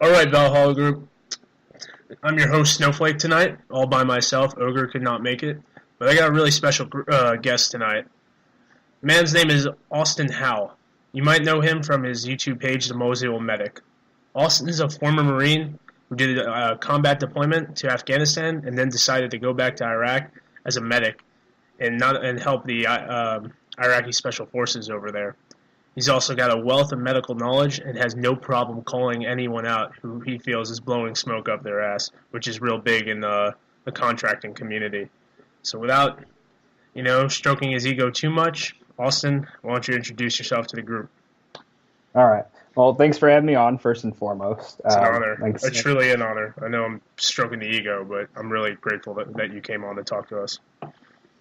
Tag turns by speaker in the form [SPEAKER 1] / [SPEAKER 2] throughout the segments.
[SPEAKER 1] All right, Valhalla Group. I'm your host, Snowflake, tonight, all by myself. Ogre could not make it, but I got a really special guest tonight. The man's name is Austin Howe. You might know him from his YouTube page, the Mosul Medic. Austin is a former Marine who did a combat deployment to Afghanistan and then decided to go back to Iraq as a medic and help the Iraqi special forces over there. He's also got a wealth of medical knowledge and has no problem calling anyone out who he feels is blowing smoke up their ass, which is real big in the contracting community. So without, stroking his ego too much, Austin, why don't you introduce yourself to the group?
[SPEAKER 2] All right. Well, thanks for having me on, first and foremost.
[SPEAKER 1] It's an honor.
[SPEAKER 2] Thanks.
[SPEAKER 1] It's truly an honor. I know I'm stroking the ego, but I'm really grateful that you came on to talk to us.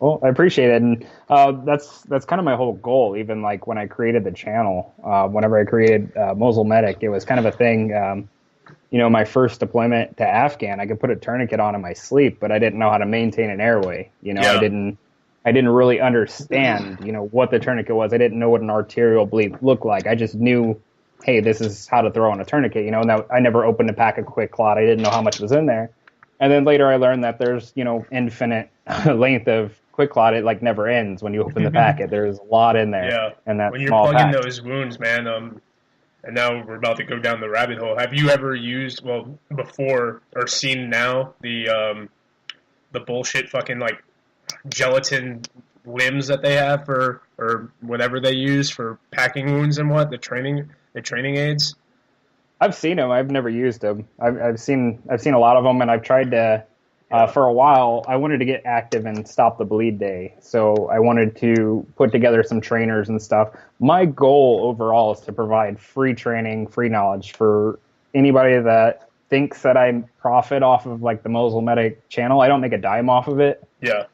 [SPEAKER 2] Well, I appreciate it, and that's kind of my whole goal. Even like when I created the channel, whenever I created Mosul Medic, it was kind of a thing. My first deployment to Afghan, I could put a tourniquet on in my sleep, but I didn't know how to maintain an airway.
[SPEAKER 1] Yeah.
[SPEAKER 2] I didn't really understand, what the tourniquet was. I didn't know what an arterial bleed looked like. I just knew, hey, this is how to throw on a tourniquet. And I never opened a pack of Quick Clot. I didn't know how much was in there. And then later I learned that there's, infinite length of Quick Clot. It like never ends when you open the packet. There's a lot in there.
[SPEAKER 1] Yeah.
[SPEAKER 2] And that
[SPEAKER 1] when you're
[SPEAKER 2] small
[SPEAKER 1] plugging
[SPEAKER 2] pack.
[SPEAKER 1] those wounds, man, and now we're about to go down the rabbit hole. Have you ever used, before or seen now, the bullshit fucking like gelatin limbs that they have or whatever they use for packing wounds and the training aids?
[SPEAKER 2] I've seen them. I've never used them. I've seen a lot of them, and I've tried to. For a while, I wanted to get active and stop the bleed day, so I wanted to put together some trainers and stuff. My goal overall is to provide free training, free knowledge for anybody that thinks that I profit off of like the Mosul Medic channel. I don't make a dime off of it.
[SPEAKER 1] Yeah.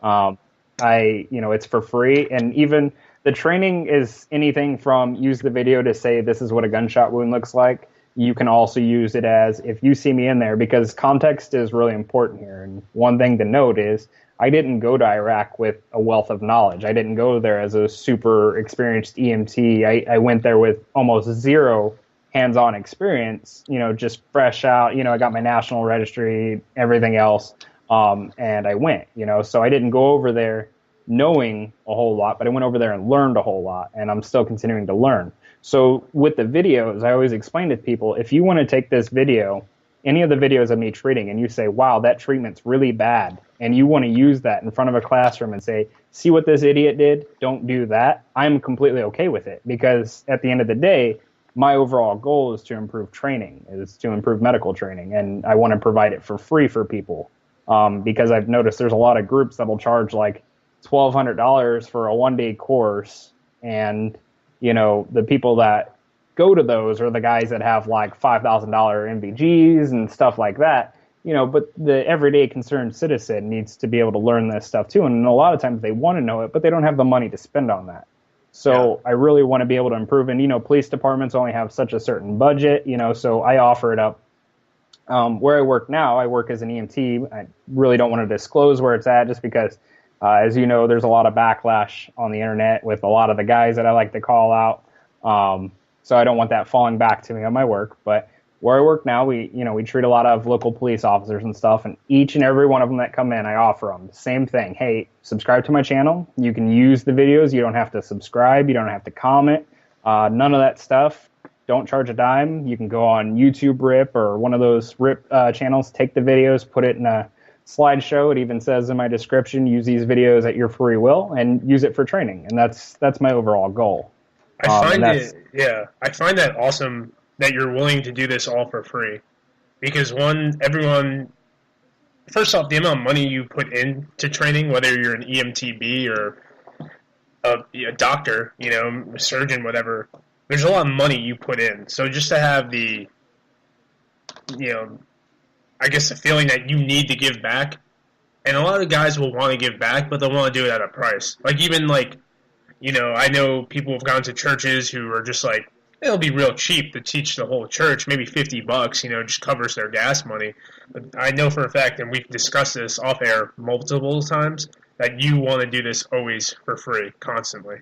[SPEAKER 2] It's for free, and even the training is anything from use the video to say this is what a gunshot wound looks like. You can also use it as if you see me in there, because context is really important here. And one thing to note is I didn't go to Iraq with a wealth of knowledge. I didn't go there as a super experienced EMT. I went there with almost zero hands-on experience, just fresh out. I got my national registry, everything else, and I went, so I didn't go over there knowing a whole lot, but I went over there and learned a whole lot, and I'm still continuing to learn. So with the videos, I always explain to people, if you want to take this video, any of the videos of me treating, and you say, wow, that treatment's really bad, and you want to use that in front of a classroom and say, see what this idiot did? Don't do that. I'm completely okay with it, because at the end of the day, my overall goal is to improve training, is to improve medical training, and I want to provide it for free for people, because I've noticed there's a lot of groups that will charge like $1,200 for a one-day course, and the people that go to those are the guys that have like $5,000 MVGs and stuff like that, but the everyday concerned citizen needs to be able to learn this stuff too. And a lot of times they want to know it, but they don't have the money to spend on that. So yeah. I really want to be able to improve. And, police departments only have such a certain budget, so I offer it up. Where I work now, I work as an EMT. I really don't want to disclose where it's at just because as you know, there's a lot of backlash on the internet with a lot of the guys that I like to call out. So I don't want that falling back to me on my work. But where I work now, we treat a lot of local police officers and stuff. And each and every one of them that come in, I offer them the same thing. Hey, subscribe to my channel. You can use the videos. You don't have to subscribe. You don't have to comment. None of that stuff. Don't charge a dime. You can go on YouTube Rip or one of those Rip channels, take the videos, put it in a slideshow. It even says in my description, use these videos at your free will and use it for training. And that's my overall goal.
[SPEAKER 1] I find that awesome that you're willing to do this all for free, because first off, the amount of money you put into training, whether you're an EMTB or a doctor, a surgeon, whatever, there's a lot of money you put in. So just to have the, I guess the feeling that you need to give back, and a lot of guys will want to give back, but they'll want to do it at a price. Like even like, I know people have gone to churches who are just like, it'll be real cheap to teach the whole church, maybe $50, just covers their gas money. But I know for a fact, and we've discussed this off air multiple times, that you want to do this always for free, constantly.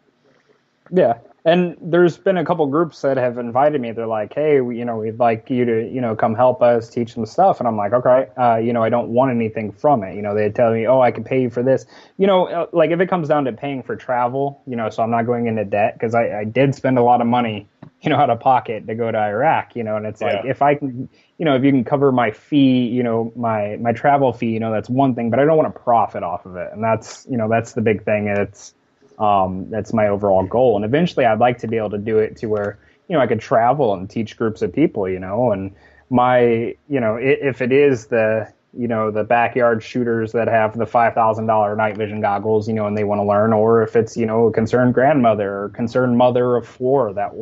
[SPEAKER 2] Yeah, And there's been a couple groups that have invited me. They're like, "Hey, we'd like you to, come help us teach them stuff." And I'm like, "Okay, I don't want anything from it." They tell me, "Oh, I can pay you for this." Like if it comes down to paying for travel, so I'm not going into debt because I did spend a lot of money, out of pocket to go to Iraq, and it's like if I can, if you can cover my fee, my travel fee, that's one thing, but I don't want to profit off of it, and that's the big thing. That's my overall goal. And eventually I'd like to be able to do it to where, I could travel and teach groups of people, and if it is the backyard shooters that have the $5,000 night vision goggles, and they want to learn, or if it's, a concerned grandmother or concerned mother of four that,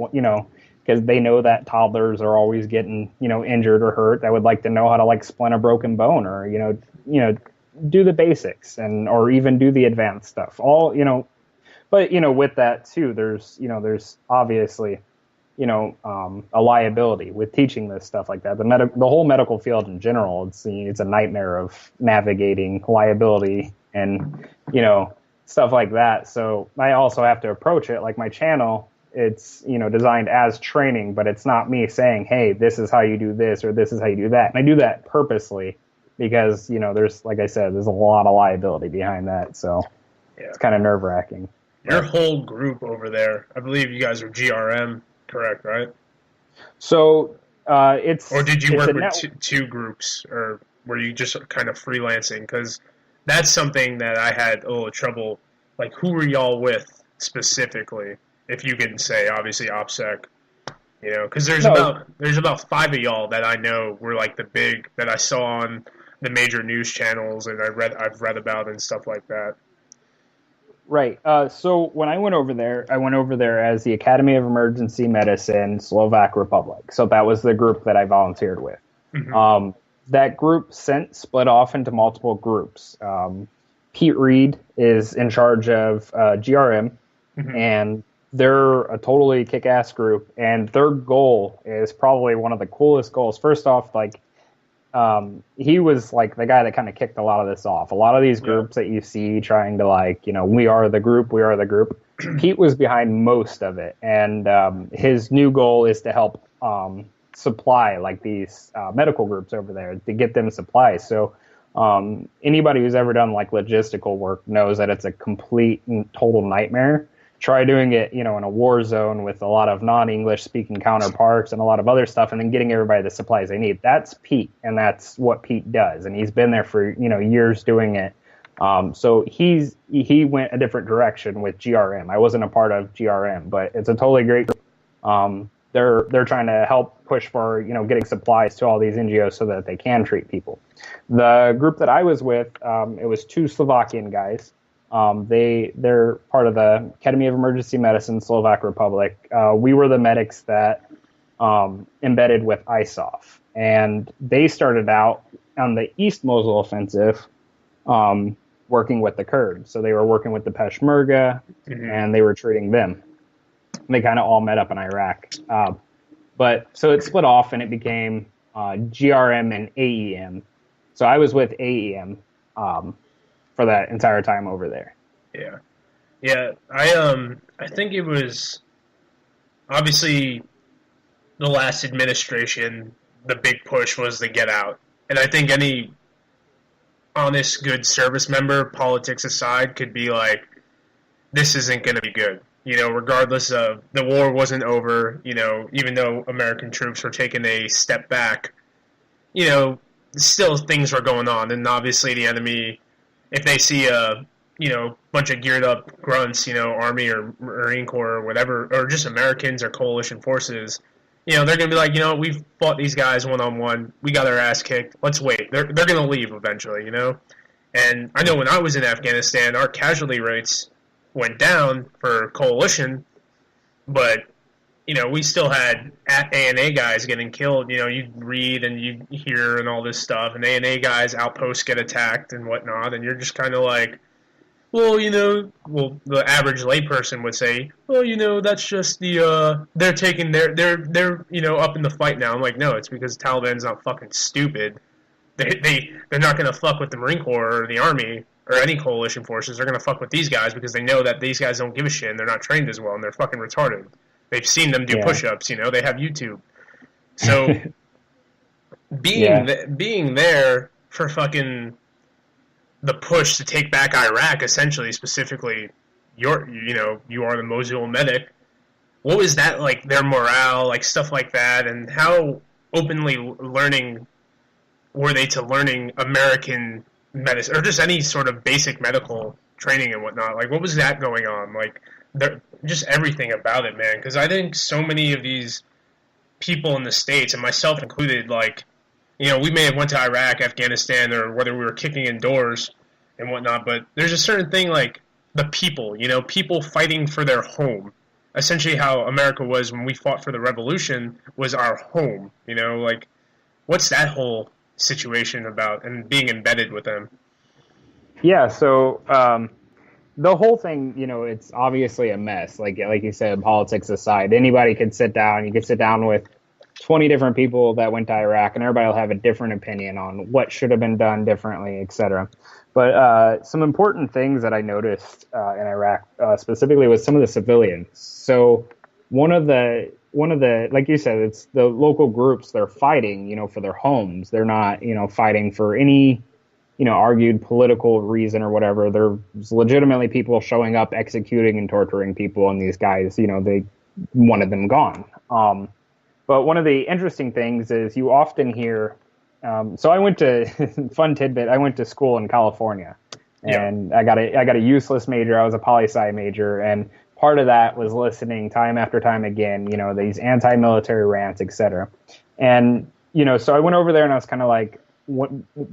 [SPEAKER 2] because they know that toddlers are always getting, injured or hurt, that would like to know how to like splint a broken bone or, do the basics or even do the advanced stuff. But, with that too, there's obviously, a liability with teaching this stuff like that. The whole medical field in general, it's a nightmare of navigating liability and, stuff like that. So I also have to approach it like my channel. It's, designed as training, but it's not me saying, hey, this is how you do this or this is how you do that. And I do that purposely because, there's, like I said, there's a lot of liability behind that. So it's kind of nerve wracking.
[SPEAKER 1] Your whole group over there, I believe you guys are GRM, correct, right?
[SPEAKER 2] So it's...
[SPEAKER 1] Or did you work with two groups, or were you just kind of freelancing? Because that's something that I had a little trouble. Like, who were y'all with specifically? If you can say, obviously, OPSEC. Because there's about 5 of y'all that I know were like the big, that I saw on the major news channels and I've read about and stuff like that.
[SPEAKER 2] Right. So when I went over there as the Academy of Emergency Medicine Slovak Republic. So that was the group that I volunteered with. Mm-hmm. That group split off into multiple groups. Pete Reed is in charge of GRM, mm-hmm. and they're a totally kick-ass group. And their goal is probably one of the coolest goals. First off, like, he was like the guy that kind of kicked a lot of this off. A lot of these groups that you see trying to like, we are the group. Pete was behind most of it. And his new goal is to help supply like these medical groups over there to get them supplies. So anybody who's ever done like logistical work knows that it's a complete and total nightmare. Try doing it, in a war zone with a lot of non-English speaking counterparts and a lot of other stuff, and then getting everybody the supplies they need. That's Pete, and that's what Pete does, and he's been there for years doing it. So he went a different direction with GRM. I wasn't a part of GRM, but it's a totally great group. They're trying to help push for getting supplies to all these NGOs so that they can treat people. The group that I was with, it was 2 Slovakian guys. They're part of the Academy of Emergency Medicine, Slovak Republic. We were the medics that embedded with ISOF, and they started out on the East Mosul offensive, working with the Kurds. So they were working with the Peshmerga, mm-hmm. and they were treating them. They kind of all met up in Iraq. But so it split off, and it became GRM and AEM. So I was with AEM. For that entire time over there.
[SPEAKER 1] Yeah. I think it was obviously the last administration. The big push was to get out, and I think any honest, good service member, politics aside, could be like, this isn't going to be good. Regardless of the war wasn't over. Even though American troops were taking a step back, still things were going on, and obviously the enemy. If they see a, bunch of geared up grunts, Army or Marine Corps or whatever, or just Americans or coalition forces, they're going to be like, we've fought these guys one-on-one. We got our ass kicked. Let's wait. They're going to leave eventually, And I know when I was in Afghanistan, our casualty rates went down for coalition, but, we still had ANA guys getting killed. You read and you hear and all this stuff, and ANA guys, outposts get attacked and whatnot, and you're just kind of like, well, the average layperson would say, well, that's just they're taking they're up in the fight now. I'm like, no, it's because Taliban's not fucking stupid. They're not going to fuck with the Marine Corps or the Army. or any coalition forces, they're going to fuck with these guys because they know that these guys don't give a shit and they're not trained as well and they're fucking retarded. They've seen them do
[SPEAKER 2] Yeah.
[SPEAKER 1] push-ups, they have YouTube. So being there for fucking the push to take back Iraq, essentially, specifically, you are the Mosul Medic. What was that like? Their morale, like stuff like that, and how openly learning were they to learning American medicine or just any sort of basic medical training and whatnot? Like, what was that going on? Like, just everything about it, man. Because I think so many of these people in the States, and myself included, like, we may have went to Iraq, Afghanistan, or whether we were kicking in doors and whatnot, but there's a certain thing like the people, people fighting for their home. Essentially how America was when we fought for the revolution was our home, like, what's that whole situation about and being embedded with them?
[SPEAKER 2] Yeah, so the whole thing, it's obviously a mess. Like you said, politics aside, anybody could sit down. You could sit down with 20 different people that went to Iraq, and everybody will have a different opinion on what should have been done differently, etc. But some important things that I noticed in Iraq specifically was some of the civilians. So one of the like you said, it's the local groups. They're fighting, for their homes. They're not, fighting for any, argued political reason or whatever. There's legitimately people showing up, executing and torturing people, and these guys, they wanted them gone. But one of the interesting things is you often hear. So I went to fun tidbit. I went to school in California, and I got a useless major. I was a poli-sci major, and part of that was listening time after time again. These anti-military rants, etc. And so I went over there, and I was kind of like,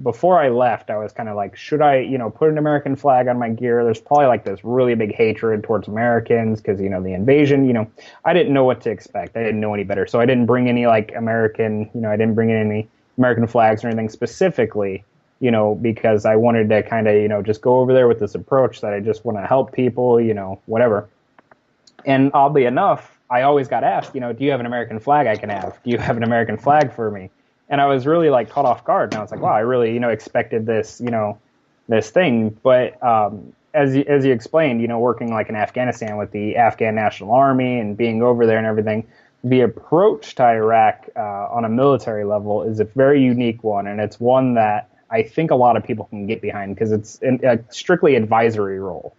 [SPEAKER 2] before I left, I was kind of like, should I, put an American flag on my gear? There's probably like this really big hatred towards Americans because, the invasion, I didn't know what to expect. I didn't know any better. So I didn't bring any like American, I didn't bring in any American flags or anything specifically, because I wanted to kind of, just go over there with this approach that I just want to help people, whatever. And oddly enough, I always got asked, do you have an American flag I can have? Do you have an American flag for me? And I was really like caught off guard. And I was like, wow, I really, expected this, this thing. But as you explained, working like in Afghanistan with the Afghan National Army and being over there and everything, the approach to Iraq on a military level is a very unique one. And it's one that I think a lot of people can get behind because it's a strictly advisory role.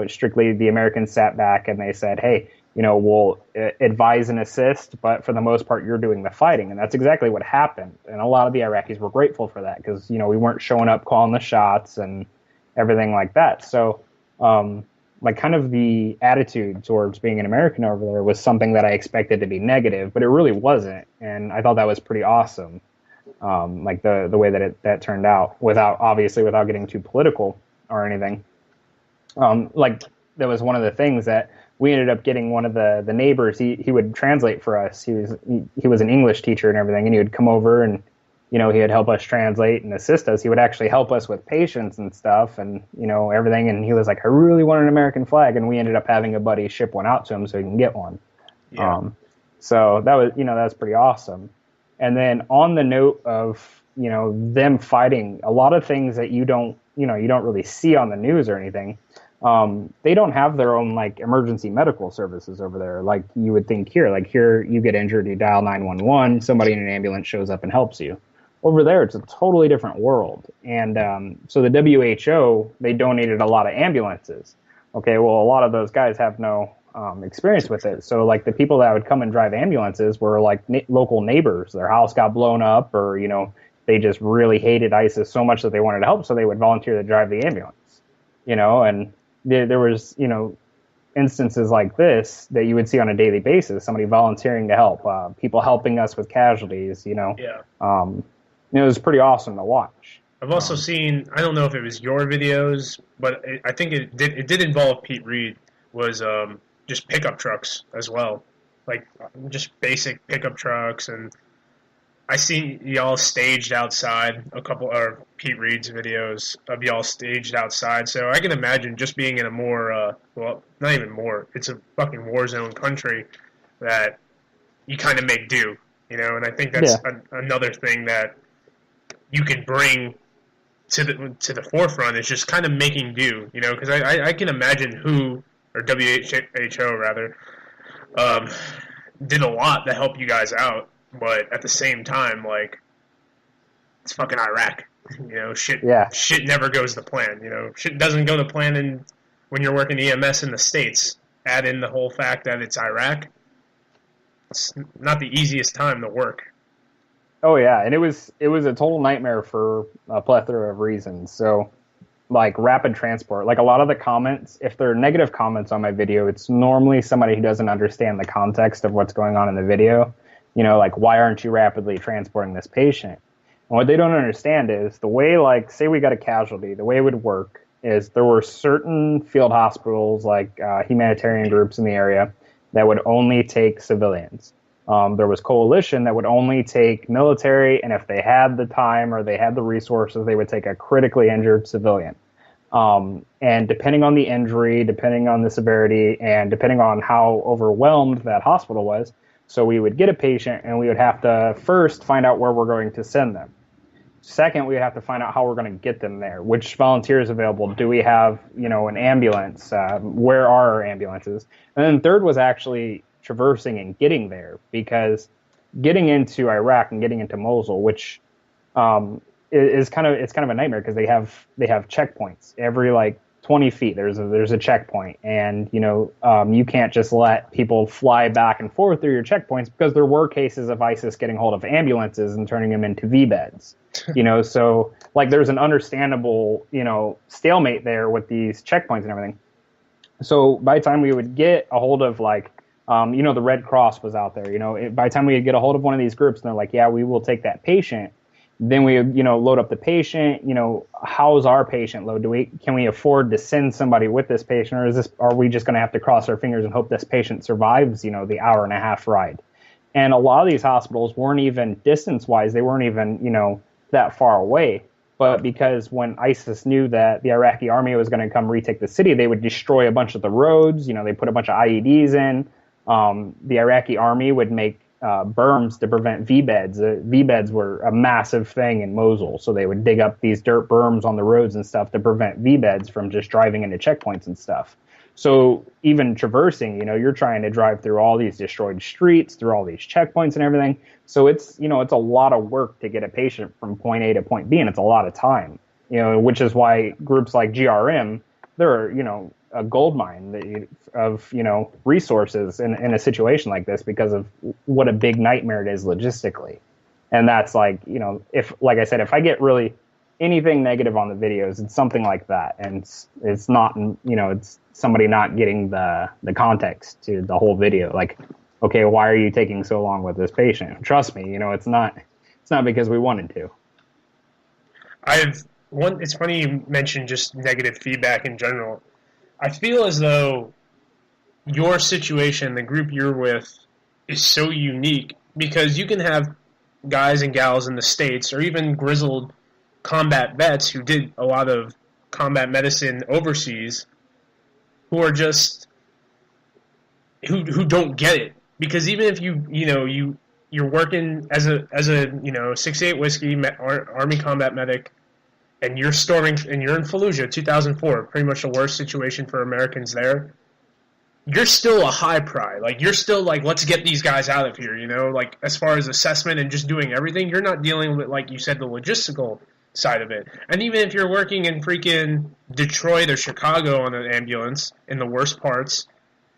[SPEAKER 2] Strictly the Americans sat back and they said, hey, we'll advise and assist, but for the most part, you're doing the fighting. And that's exactly what happened. And a lot of the Iraqis were grateful for that because, we weren't showing up calling the shots and everything like that. So, like kind of the attitude towards being an American over there was something that I expected to be negative, but it really wasn't. And I thought that was pretty awesome. Like the way that that turned out without getting too political or anything. Like that was one of the things that we ended up getting one of the neighbors. He would translate for us. He was an English teacher and everything, and he would come over and he would help us translate and assist us. He would actually help us with patients and stuff and everything. And he was like, I really want an American flag, and we ended up having a buddy ship one out to him so he can get one. Yeah. So that was that was pretty awesome. And then on the note of them fighting, a lot of things that you don't really see on the news or anything. They don't have their own like emergency medical services over there like you would think here. Like here, you get injured, you dial 911, somebody in an ambulance shows up and helps you. Over there, it's a totally different world. And so the WHO, they donated a lot of ambulances. Okay, well, a lot of those guys have no experience with it. So like the people that would come and drive ambulances were like local neighbors. Their house got blown up, or they just really hated ISIS so much that they wanted to help, so they would volunteer to drive the ambulance. And there was, instances like this that you would see on a daily basis, somebody volunteering to help, people helping us with casualties, Yeah. It was pretty awesome to watch.
[SPEAKER 1] I've also seen, I don't know if it was your videos, but I think it did involve Pete Reed, was just pickup trucks as well. Like, just basic pickup trucks, and I see y'all staged outside Pete Reed's videos of y'all staged outside. So I can imagine just being in a more, well, not even more, it's a fucking war zone country that you kind of make do, and I think that's another thing that you can bring to the forefront is just kind of making do, you know, because I can imagine WHO, or WHO rather, did a lot to help you guys out, but at the same time, like, it's fucking Iraq. You know, shit never goes to plan. You know, shit doesn't go to plan when you're working EMS in the States. Add in the whole fact that it's Iraq. It's not the easiest time to work.
[SPEAKER 2] Oh yeah, and it was a total nightmare for a plethora of reasons. So, like rapid transport, like a lot of the comments, if they're negative comments on my video, it's normally somebody who doesn't understand the context of what's going on in the video. You know, like, why aren't you rapidly transporting this patient? And what they don't understand is the way, like, say we got a casualty, the way it would work is there were certain field hospitals, like humanitarian groups in the area, that would only take civilians. There was coalition that would only take military, and if they had the time or they had the resources, they would take a critically injured civilian. And depending on the injury, depending on the severity, and depending on how overwhelmed that hospital was, so we would get a patient and we would have to first find out where we're going to send them. Second, we would have to find out how we're going to get them there. Which volunteers available? Do we have, you know, an ambulance? Where are our ambulances? And then third was actually traversing and getting there, because getting into Iraq and getting into Mosul, which is kind of a nightmare, because they have checkpoints every like 20 feet. There's a checkpoint, and you know, you can't just let people fly back and forth through your checkpoints, because there were cases of ISIS getting hold of ambulances and turning them into V beds. You know, so like there's an understandable, you know, stalemate there with these checkpoints and everything. So by the time we would get a hold of, like, you know, the Red Cross was out there, you know, by the time we would get a hold of one of these groups and they're like, yeah, we will take that patient. Then we, you know, load up the patient, you know, how's our patient load? Can we afford to send somebody with this patient, or are we just going to have to cross our fingers and hope this patient survives, you know, the hour-and-a-half ride? And a lot of these hospitals weren't even distance-wise, they weren't even, you know, that far away. But because when ISIS knew that the Iraqi army was going to come retake the city, they would destroy a bunch of the roads. You know, they put a bunch of IEDs in. The Iraqi army would make berms to prevent V-beds. V-beds were a massive thing in Mosul, so they would dig up these dirt berms on the roads and stuff to prevent V-beds from just driving into checkpoints and stuff. So even traversing, you know, you're trying to drive through all these destroyed streets, through all these checkpoints and everything. So it's, you know, it's a lot of work to get a patient from point A to point B, and it's a lot of time, you know, which is why groups like GRM, they're, you know, a gold mine of, you know, resources in a situation like this, because of what a big nightmare it is logistically. And that's like, you know, if, like I said, if I get really anything negative on the videos, it's something like that. And it's not, you know, it's somebody not getting the context to the whole video. Like, okay, why are you taking so long with this patient? Trust me, you know, it's not because we wanted to.
[SPEAKER 1] It's funny you mentioned just negative feedback in general. I feel as though your situation, the group you're with, is so unique, because you can have guys and gals in the States, or even grizzled combat vets who did a lot of combat medicine overseas, who are just who don't get it. Because even if you're working as a 68 whiskey Army combat medic, and you're in Fallujah, 2004, pretty much the worst situation for Americans there, you're still a high pry. Like, you're still like, let's get these guys out of here, you know? Like, as far as assessment and just doing everything, you're not dealing with, like you said, the logistical side of it. And even if you're working in freaking Detroit or Chicago on an ambulance, in the worst parts,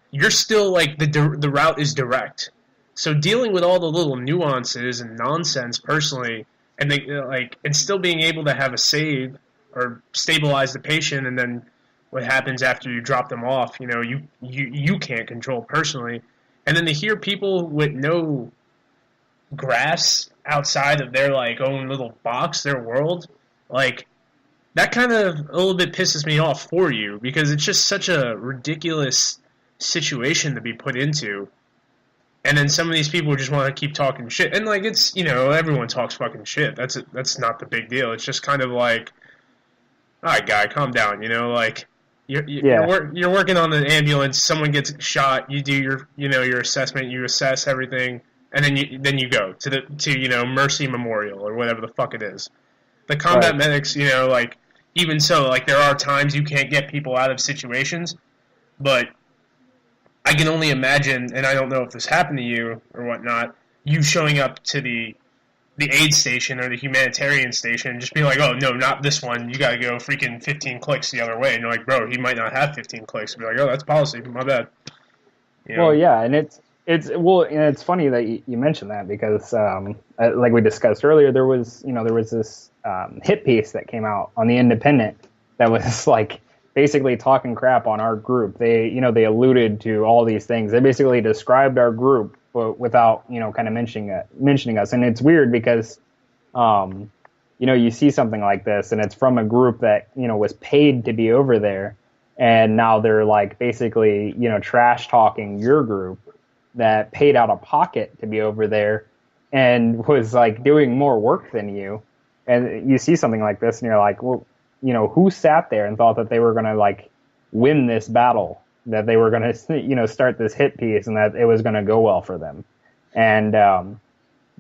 [SPEAKER 1] you're still, like, the route is direct. So dealing with all the little nuances and nonsense personally, and still being able to have a save or stabilize the patient, and then what happens after you drop them off, you know, you can't control personally. And then to hear people with no grasp outside of their, like, own little box, their world, like, that kind of a little bit pisses me off for you, because it's just such a ridiculous situation to be put into. And then some of these people just want to keep talking shit. And, like, it's, you know, everyone talks fucking shit. That's not the big deal. It's just kind of like, all right, guy, calm down, you know? Like, you're working on an ambulance, someone gets shot, you do your assessment, you assess everything, and then you go to Mercy Memorial or whatever the fuck it is. The combat
[SPEAKER 2] Right.
[SPEAKER 1] medics, like, even so, like, there are times you can't get people out of situations, but I can only imagine, and I don't know if this happened to you or whatnot, you showing up to the aid station or the humanitarian station and just being like, oh, no, not this one. You got to go freaking 15 clicks the other way. And you're like, bro, he might not have 15 clicks. Be like, oh, that's policy. My bad.
[SPEAKER 2] Well, yeah, and it's funny that you mentioned that because, like we discussed earlier, there was this hit piece that came out on the Independent that was like basically talking crap on our group. They alluded to all these things. They basically described our group, but without kind of mentioning us. And it's weird because, you see something like this, and it's from a group that was paid to be over there. And now they're like basically, trash talking your group that paid out of pocket to be over there and was like doing more work than you. And you see something like this and you're like, well, who sat there and thought that they were going to like win this battle, that they were going to, start this hit piece and that it was going to go well for them. And,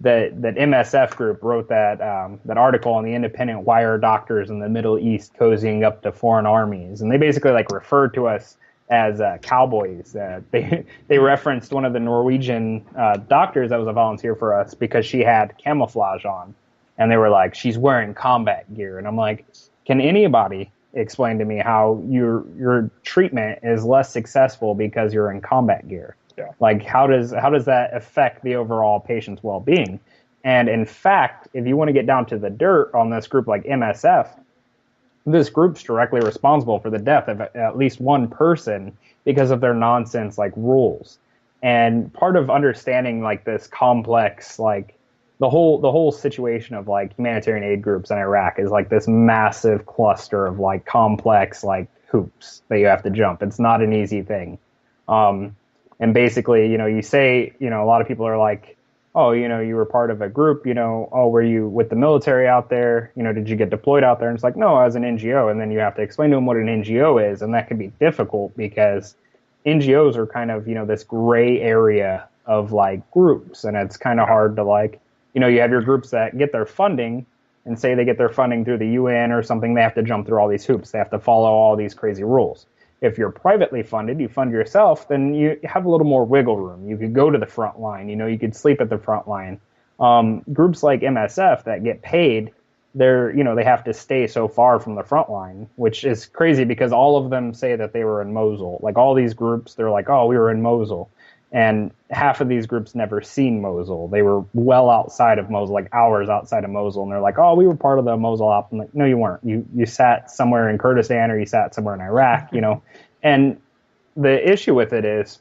[SPEAKER 2] that MSF group wrote that article on the Independent, why are doctors in the Middle East cozying up to foreign armies, and they basically like referred to us as cowboys. They referenced one of the Norwegian doctors that was a volunteer for us because she had camouflage on, and they were like, she's wearing combat gear, and I'm like, can anybody explain to me how your treatment is less successful because you're in combat gear?
[SPEAKER 1] Yeah.
[SPEAKER 2] Like, how does that affect the overall patient's well-being? And in fact, if you want to get down to the dirt on this group like MSF, this group's directly responsible for the death of at least one person because of their nonsense like rules. And part of understanding like this complex, like the whole situation of like humanitarian aid groups in Iraq is like this massive cluster of like complex like hoops that you have to jump. It's not an easy thing. And basically, you say, a lot of people are like, oh, you were part of a group, oh, were you with the military out there? Did you get deployed out there? And it's like, no, I was an NGO. And then you have to explain to them what an NGO is. And that can be difficult because NGOs are kind of, this gray area of like groups. And it's kind of hard to like, you have your groups that get their funding and say they get their funding through the UN or something. They have to jump through all these hoops. They have to follow all these crazy rules. If you're privately funded, you fund yourself, then you have a little more wiggle room. You could go to the front line, you could sleep at the front line. Groups like MSF that get paid, they have to stay so far from the front line, which is crazy because all of them say that they were in Mosul. Like all these groups, they're like, oh, we were in Mosul. And half of these groups never seen Mosul. They were well outside of Mosul, like hours outside of Mosul. And they're like, oh, we were part of the Mosul op. I'm like, no, you weren't. You sat somewhere in Kurdistan or you sat somewhere in Iraq, And the issue with it is,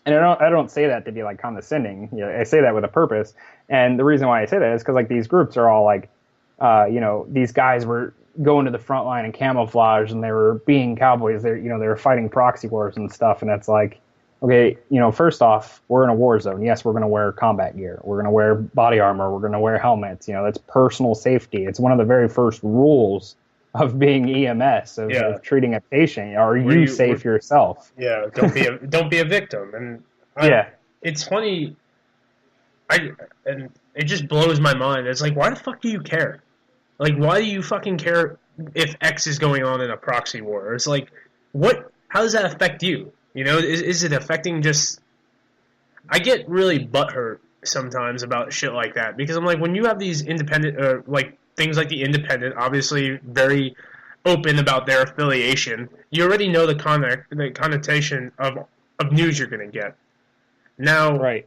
[SPEAKER 2] and I don't say that to be like condescending. I say that with a purpose. And the reason why I say that is because like these groups are all like, these guys were going to the front line in camouflage and they were being cowboys. They were fighting proxy wars and stuff. And it's like, okay, first off, we're in a war zone. Yes, we're going to wear combat gear. We're going to wear body armor. We're going to wear helmets. That's personal safety. It's one of the very first rules of being EMS, of treating a patient. Are you safe yourself?
[SPEAKER 1] Yeah, don't be a victim. And it's funny. And it just blows my mind. It's like, why the fuck do you care? Like, why do you fucking care if X is going on in a proxy war? It's like, how does that affect you? Is it affecting just... I get really butthurt sometimes about shit like that because I'm like, when you have these independent, like things like the Independent, obviously very open about their affiliation, you already know the connotation of news you're going to get. Now,
[SPEAKER 2] right.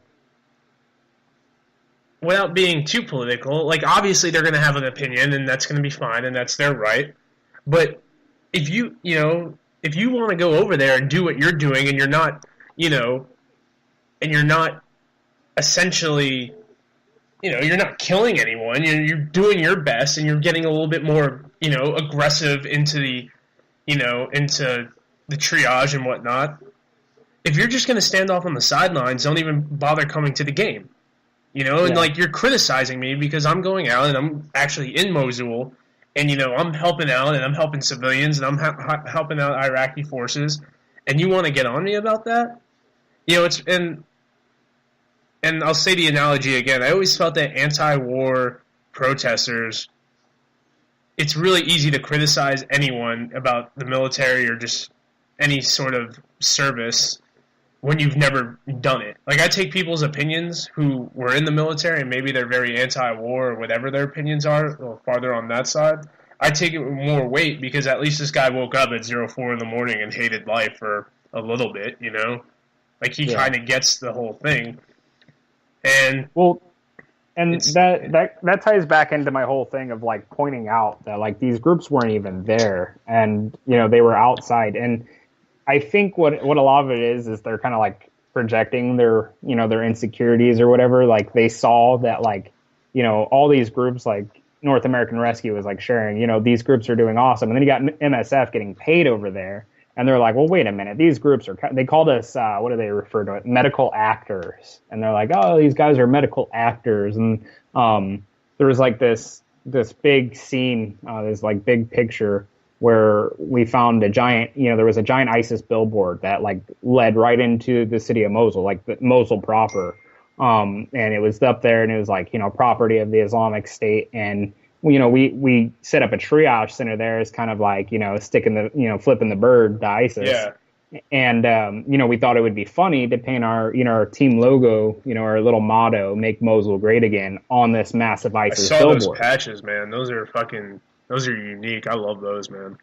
[SPEAKER 1] Without being too political, like obviously they're going to have an opinion and that's going to be fine and that's their right. But if you want to go over there and do what you're doing and you're not, and you're not essentially, you're not killing anyone, you're doing your best and you're getting a little bit more, aggressive into the, into the triage and whatnot. If you're just going to stand off on the sidelines, don't even bother coming to the game, and like you're criticizing me because I'm going out and I'm actually in Mosul. And, I'm helping out, and I'm helping civilians, and I'm helping out Iraqi forces, and you want to get on me about that? It's and I'll say the analogy again. I always felt that anti-war protesters it's really easy to criticize anyone about the military or just any sort of service when you've never done it. Like, I take people's opinions who were in the military and maybe they're very anti-war or whatever their opinions are, or farther on that side. I take it with more weight because at least this guy woke up at 04 in the morning and hated life for a little bit, you know? Like, he kind of gets the whole thing. And
[SPEAKER 2] well, and that ties back into my whole thing of like pointing out that like these groups weren't even there, and you know they were outside. And I think what a lot of it is they're kind of like projecting their their insecurities or whatever. Like they saw that like all these groups like North American Rescue was like sharing these groups are doing awesome, and then you got MSF getting paid over there. And they're like, well, wait a minute. These groups they called us, what do they refer to it? Medical actors. And they're like, oh, these guys are medical actors. And there was like this big scene, this like big picture where we found a giant, there was a giant ISIS billboard that like led right into the city of Mosul, like the Mosul proper. And it was up there and it was like, property of the Islamic State. And we set up a triage center there as kind of like, sticking the, flipping the bird to ISIS.
[SPEAKER 1] yeah.
[SPEAKER 2] And, we thought it would be funny to paint our, our team logo, our little motto, make Mosul great again, on this massive ISIS billboard.
[SPEAKER 1] I saw those patches, man. Those are unique. I love those, man.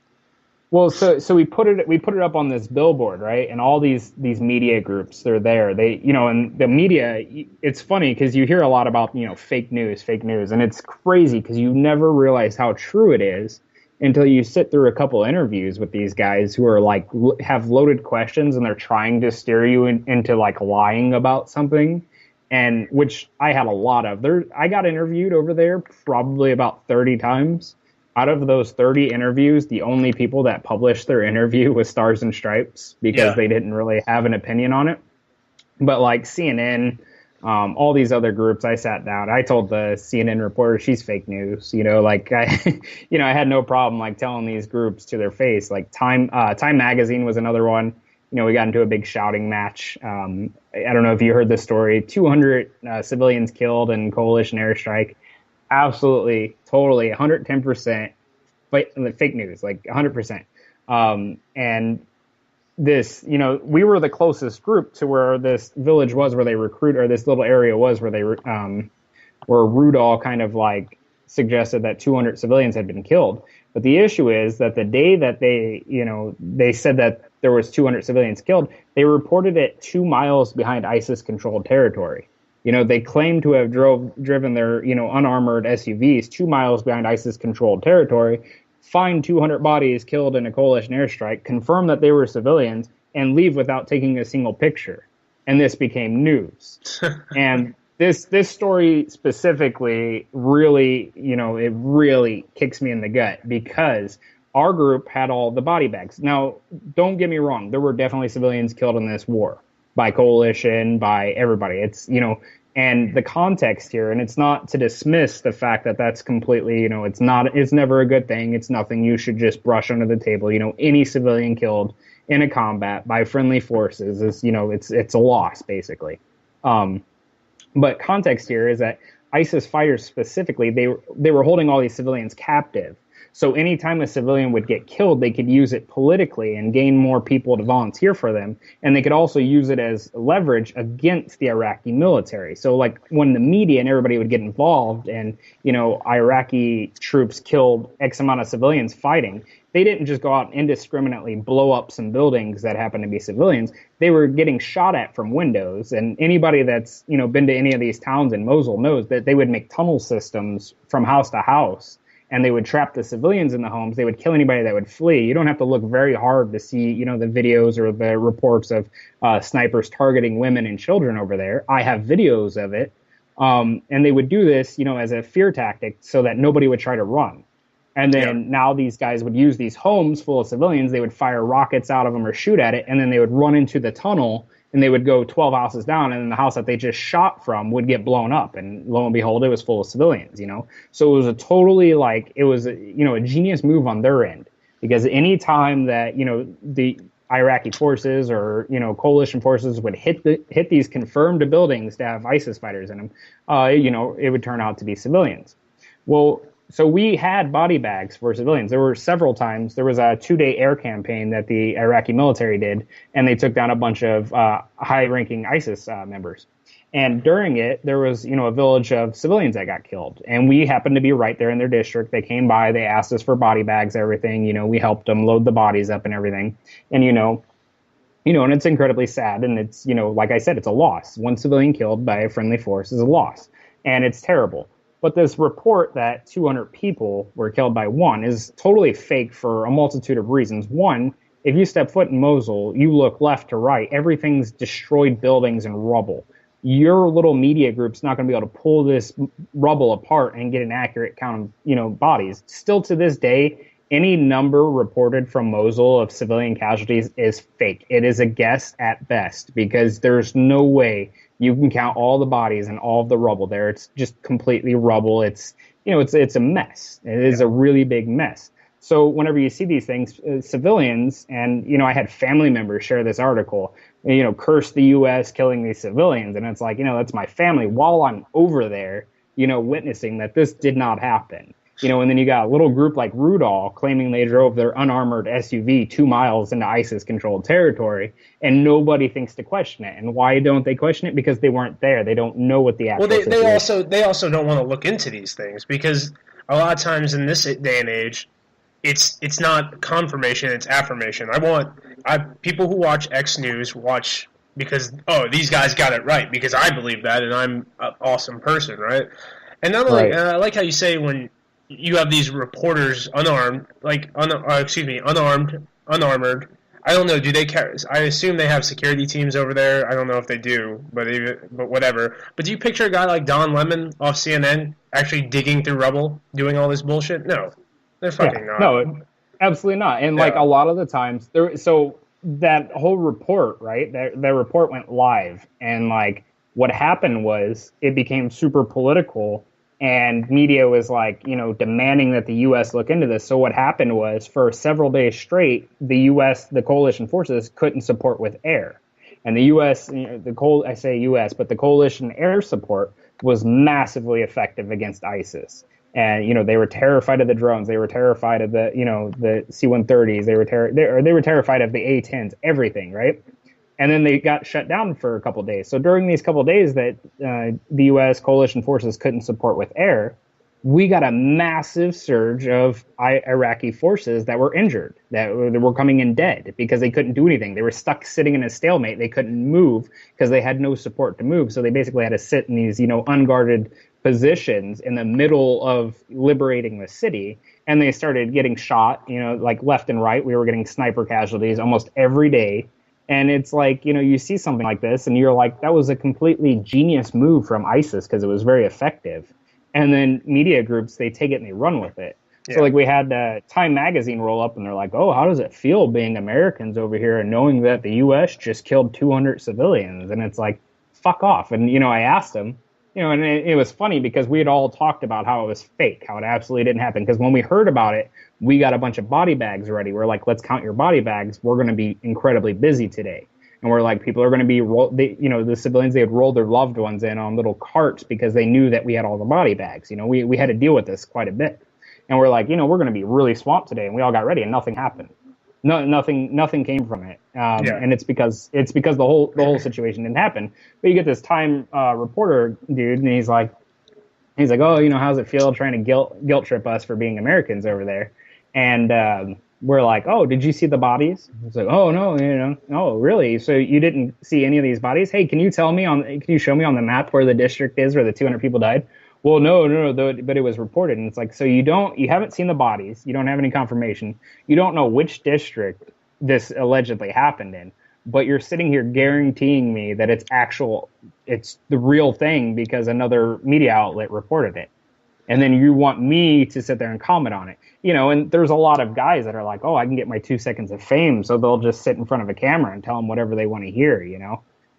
[SPEAKER 2] Well, so we put it up on this billboard, right? And all these media groups, they're there. They, and the media, it's funny because you hear a lot about, fake news, and it's crazy because you never realize how true it is until you sit through a couple interviews with these guys who are like have loaded questions and they're trying to steer you into like lying about something, and which I had a lot of. I got interviewed over there probably about 30 times. Out of those 30 interviews, the only people that published their interview was Stars and Stripes because they didn't really have an opinion on it. But like CNN, all these other groups, I sat down. I told the CNN reporter she's fake news. Like I had no problem like telling these groups to their face. Like Time Magazine was another one. We got into a big shouting match. I don't know if you heard this story. 200 civilians killed in coalition airstrike. Absolutely, totally, 110% fake news, like 100%. And this, we were the closest group to where this village was, where they recruit, or this little area was where they, where Rudall kind of like suggested that 200 civilians had been killed. But the issue is that the day that they said that there was 200 civilians killed, they reported it 2 miles behind ISIS-controlled territory. They claim to have driven their, unarmored SUVs 2 miles behind ISIS-controlled territory, find 200 bodies killed in a coalition airstrike, confirm that they were civilians, and leave without taking a single picture. And this became news. And this story specifically really, it really kicks me in the gut because our group had all the body bags. Now, don't get me wrong. There were definitely civilians killed in this war. By coalition, by everybody. It's, and the context here, and it's not to dismiss the fact that that's completely, it's never a good thing. It's nothing you should just brush under the table. Any civilian killed in a combat by friendly forces is, it's a loss, basically. But context here is that ISIS fighters specifically, they were holding all these civilians captive. So anytime a civilian would get killed, they could use it politically and gain more people to volunteer for them. And they could also use it as leverage against the Iraqi military. So like when the media and everybody would get involved and, Iraqi troops killed X amount of civilians fighting, they didn't just go out and indiscriminately blow up some buildings that happened to be civilians. They were getting shot at from windows. And anybody that's, been to any of these towns in Mosul knows that they would make tunnel systems from house to house. And they would trap the civilians in the homes. They would kill anybody that would flee. You don't have to look very hard to see, the videos or the reports of snipers targeting women and children over there. I have videos of it. And they would do this, as a fear tactic so that nobody would try to run. And then now these guys would use these homes full of civilians. They would fire rockets out of them or shoot at it. And then they would run into the tunnel and they would go 12 houses down, and then the house that they just shot from would get blown up, and lo and behold, it was full of civilians, So it was a totally, a genius move on their end, because any time that, the Iraqi forces or, coalition forces would hit these confirmed buildings to have ISIS fighters in them, it would turn out to be civilians. Well, So we had body bags for civilians. There were several times. There was a 2-day air campaign that the Iraqi military did, and they took down a bunch of high-ranking ISIS members. And during it, there was, a village of civilians that got killed. And we happened to be right there in their district. They came by, they asked us for body bags, everything. We helped them load the bodies up and everything. And, and it's incredibly sad. And it's, like I said, it's a loss. One civilian killed by a friendly force is a loss. And it's terrible. But this report that 200 people were killed by one is totally fake for a multitude of reasons. One, if you step foot in Mosul, you look left to right, everything's destroyed buildings and rubble. Your little media group's not going to be able to pull this rubble apart and get an accurate count of, bodies. Still to this day, any number reported from Mosul of civilian casualties is fake. It is a guess at best because there's no way you can count all the bodies and all of the rubble there. It's just completely rubble. It's, it's a mess. It is a really big mess. So whenever you see these things, civilians, and, I had family members share this article, curse the U.S. killing these civilians. And it's like, that's my family while I'm over there, witnessing that this did not happen. And then you got a little group like Rudall claiming they drove their unarmored SUV 2 miles into ISIS-controlled territory, and nobody thinks to question it. And why don't they question it? Because they weren't there. They don't know what the actual situation.
[SPEAKER 1] They also don't want to look into these things because a lot of times in this day and age, it's not confirmation, it's affirmation. People who watch X News watch because, these guys got it right because I believe that and I'm an awesome person, right? And not only,
[SPEAKER 2] Right.
[SPEAKER 1] I like how you say when you have these reporters unarmed. I don't know. Do they carry? I assume they have security teams over there. I don't know if they do, but whatever. But do you picture a guy like Don Lemon off CNN actually digging through rubble, doing all this bullshit? No, they're fucking not.
[SPEAKER 2] No, absolutely not. And like a lot of the times, so that whole report, right? That report went live, and like what happened was it became super political. And media was like, demanding that the U.S. look into this. So what happened was for several days straight, the U.S., the coalition forces couldn't support with air. And the U.S., I say U.S., but the coalition air support was massively effective against ISIS. And, they were terrified of the drones. They were terrified of the, the C-130s. They were terrified of the A-10s, everything, right? And then they got shut down for a couple of days. So during these couple of days that the U.S. coalition forces couldn't support with air, we got a massive surge of Iraqi forces that were injured, that were coming in dead because they couldn't do anything. They were stuck sitting in a stalemate. They couldn't move because they had no support to move. So they basically had to sit in these, unguarded positions in the middle of liberating the city. And they started getting shot, like left and right. We were getting sniper casualties almost every day. And it's like, you see something like this and you're like, that was a completely genius move from ISIS because it was very effective. And then media groups, they take it and they run with it. Yeah. So like we had Time Magazine roll up and they're like, oh, how does it feel being Americans over here and knowing that the U.S. just killed 200 civilians? And it's like, fuck off. And, I asked them, and it was funny because we had all talked about how it was fake, how it absolutely didn't happen. Because when we heard about it, we got a bunch of body bags ready. We're like, let's count your body bags. We're going to be incredibly busy today. And we're like, people are going to be, the civilians, they had rolled their loved ones in on little carts because they knew that we had all the body bags. We had to deal with this quite a bit. And we're like, we're going to be really swamped today. And we all got ready and nothing happened. No, nothing came from it. And it's because the whole situation didn't happen. But you get this Time reporter dude and he's like, oh, how's it feel trying to guilt trip us for being Americans over there? And we're like, oh, did you see the bodies? He's like, oh, no, oh, really? So you didn't see any of these bodies? Hey, can you show me on the map where the district is where the 200 people died? Well, no, but it was reported. And it's like, so you haven't seen the bodies. You don't have any confirmation. You don't know which district this allegedly happened in, but you're sitting here guaranteeing me that it's the real thing because another media outlet reported it. And then you want me to sit there and comment on it, and there's a lot of guys that are like, oh, I can get my 2 seconds of fame. So they'll just sit in front of a camera and tell them whatever they want to hear,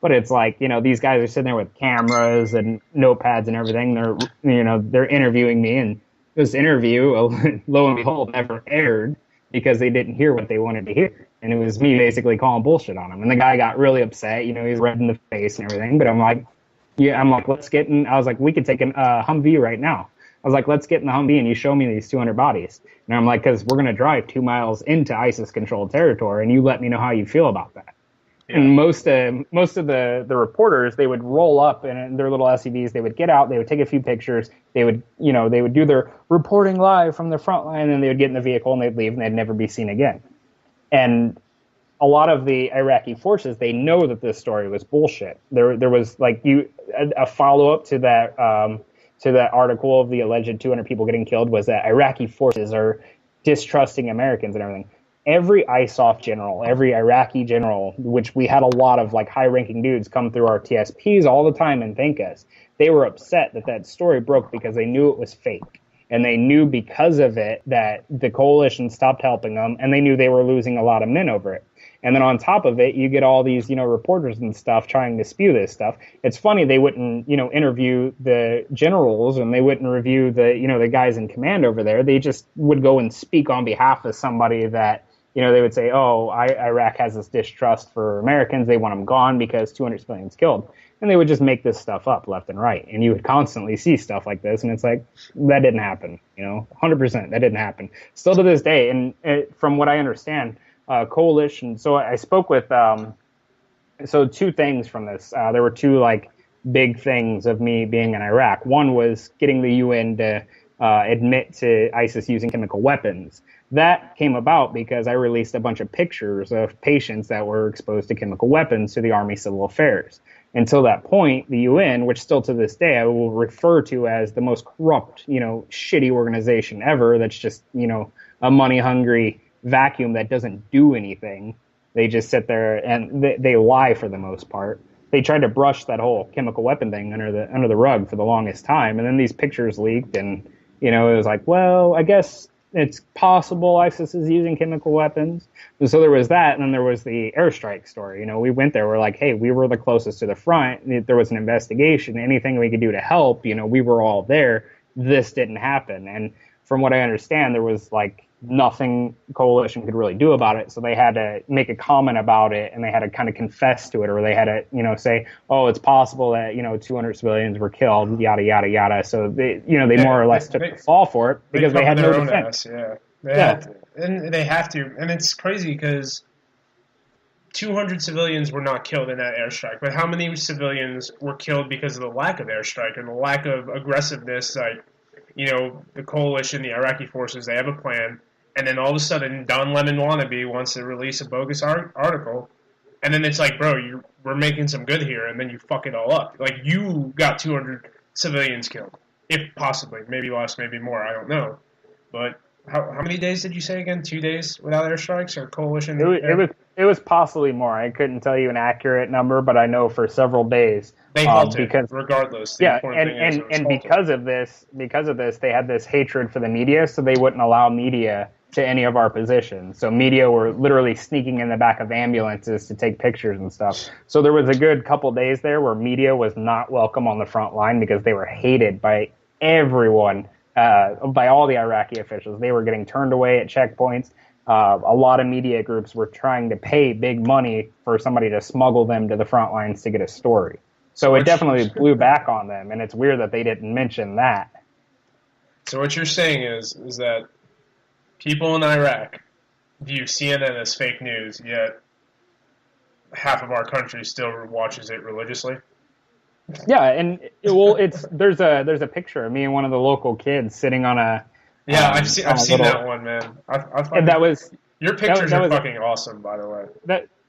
[SPEAKER 2] But it's like, these guys are sitting there with cameras and notepads and everything. They're interviewing me. And this interview, lo and behold, never aired because they didn't hear what they wanted to hear. And it was me basically calling bullshit on him. And the guy got really upset. He's red in the face and everything. But I'm like, let's get in. I was like, we could take a Humvee right now. I was like, let's get in the Humvee and you show me these 200 bodies. And I'm like, because we're going to drive 2 miles into ISIS-controlled territory, and you let me know how you feel about that. Yeah. And most of the reporters, they would roll up in their little SUVs. They would get out. They would take a few pictures. They would do their reporting live from the front line, and then they would get in the vehicle and they'd leave, and they'd never be seen again. And a lot of the Iraqi forces, they know that this story was bullshit. There was like a follow up to that article of the alleged 200 people getting killed was that Iraqi forces are distrusting Americans and everything. Every ISOF general, every Iraqi general, which we had a lot of like high-ranking dudes come through our TSPs all the time and thank us, they were upset that story broke because they knew it was fake. And they knew because of it that the coalition stopped helping them, and they knew they were losing a lot of men over it. And then on top of it, you get all these, reporters and stuff trying to spew this stuff. It's funny they wouldn't, interview the generals, and they wouldn't review the guys in command over there. They just would go and speak on behalf of somebody that, they would say, Iraq has this distrust for Americans. They want them gone because 200 civilians killed. And they would just make this stuff up left and right. And you would constantly see stuff like this. And it's like, that didn't happen, 100%. That didn't happen. Still to this day. And from what I understand, coalition. So I spoke with, two things from this. There were two like big things of me being in Iraq. One was getting the UN to admit to ISIS using chemical weapons. That came about because I released a bunch of pictures of patients that were exposed to chemical weapons to the Army Civil Affairs. Until that point, the UN, which still to this day I will refer to as the most corrupt, shitty organization ever, that's just, a money-hungry vacuum that doesn't do anything. They just sit there and they lie for the most part. They tried to brush that whole chemical weapon thing under the rug for the longest time, and then these pictures leaked, and it was like, well, I guess it's possible ISIS is using chemical weapons. And so there was that, and then there was the airstrike story. We went there, we're like, hey, we were the closest to the front. There was an investigation. Anything we could do to help, we were all there. This didn't happen. And from what I understand, there was like nothing coalition could really do about it. So they had to make a comment about it, and they had to kind of confess to it, or they had to, say, oh, it's possible that, 200 civilians were killed, yada, yada, yada. So they more or less took the fall for it because they had no defense.
[SPEAKER 1] They had to. And they have to. And it's crazy because 200 civilians were not killed in that airstrike. But how many civilians were killed because of the lack of airstrike and the lack of aggressiveness? Like, the coalition, the Iraqi forces, they have a plan. And then all of a sudden, Don Lemon wannabe wants to release a bogus article. And then it's like, bro, we're making some good here. And then you fuck it all up. Like, you got 200 civilians killed. If possibly. Maybe less, maybe more. I don't know. But how many days did you say again? 2 days without airstrikes or coalition?
[SPEAKER 2] It was possibly more. I couldn't tell you an accurate number, but I know for several days.
[SPEAKER 1] They halted, because, regardless.
[SPEAKER 2] And because of this, they had this hatred for the media, so they wouldn't allow media to any of our positions. So media were literally sneaking in the back of ambulances to take pictures and stuff. So there was a good couple days there where media was not welcome on the front line because they were hated by everyone, by all the Iraqi officials. They were getting turned away at checkpoints. A lot of media groups were trying to pay big money for somebody to smuggle them to the front lines to get a story. So it definitely blew back on them, and it's weird that they didn't mention that.
[SPEAKER 1] So what you're saying is that people in Iraq view CNN as fake news, yet half of our country still watches it religiously?
[SPEAKER 2] Yeah, and there's a picture of me and one of the local kids sitting on a
[SPEAKER 1] I've seen that one, man. Your pictures are fucking awesome, by the way.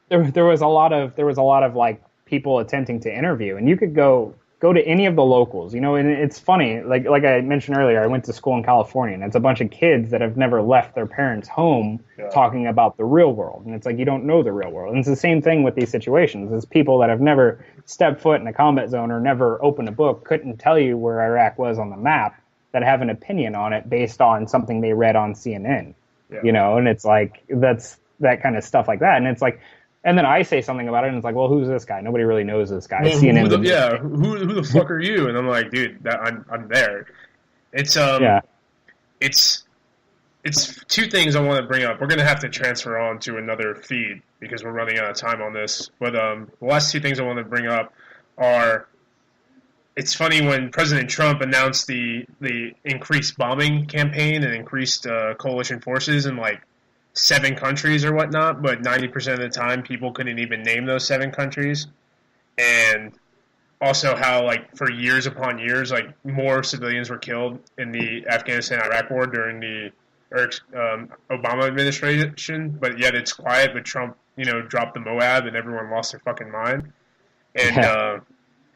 [SPEAKER 2] There was a lot of like people attempting to interview, and you could go to any of the locals, and it's funny, like I mentioned earlier, I went to school in California, and it's a bunch of kids that have never left their parents' home talking about the real world, and it's like, you don't know the real world. And it's the same thing with these situations. It's people that have never stepped foot in a combat zone or never opened a book, couldn't tell you where Iraq was on the map, that have an opinion on it based on something they read on CNN, and it's like, that's that kind of stuff like that. And it's like, and then I say something about it, and it's like, well, who's this guy? Nobody really knows this guy.
[SPEAKER 1] Well, CNN. Who the fuck are you? And I'm like, dude, I'm there. It's two things I want to bring up. We're gonna have to transfer on to another feed because we're running out of time on this. But the last two things I want to bring up are it's funny when President Trump announced the increased bombing campaign and increased coalition forces in like 7 countries or whatnot, but 90% of the time people couldn't even name those 7 countries. And also how like for years upon years, like more civilians were killed in the Afghanistan-Iraq war during the Obama administration, but yet it's quiet. But Trump, dropped the Moab and everyone lost their fucking mind. And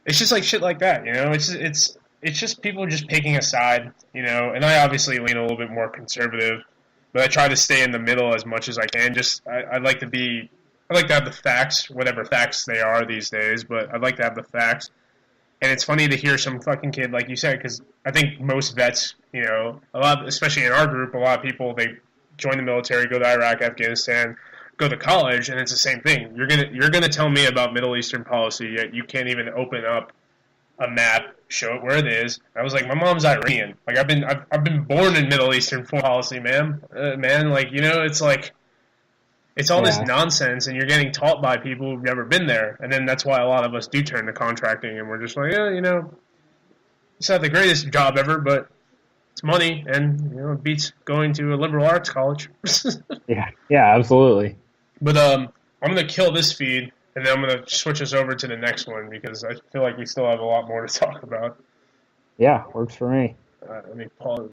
[SPEAKER 1] it's just like shit like that, It's just people just picking a side, And I obviously lean a little bit more conservative, but I try to stay in the middle as much as I can. I'd like to have the facts, whatever facts they are these days, but I'd like to have the facts. And it's funny to hear some fucking kid, like you said, because I think most vets, especially in our group, a lot of people, they join the military, go to Iraq, Afghanistan, go to college, and it's the same thing. You're gonna tell me about Middle Eastern policy, yet you can't even open up a map, show it where it is. I was like, my mom's Iranian. Like I've been born in Middle Eastern policy, man. It's like it's all this nonsense, and you're getting taught by people who've never been there, and then that's why a lot of us do turn to contracting, and we're just like, it's not the greatest job ever, but it's money, and it beats going to a liberal arts college.
[SPEAKER 2] Yeah, absolutely.
[SPEAKER 1] But I'm gonna kill this feed, and then I'm gonna switch us over to the next one because I feel like we still have a lot more to talk about.
[SPEAKER 2] Yeah, works for me.
[SPEAKER 1] Let me pause.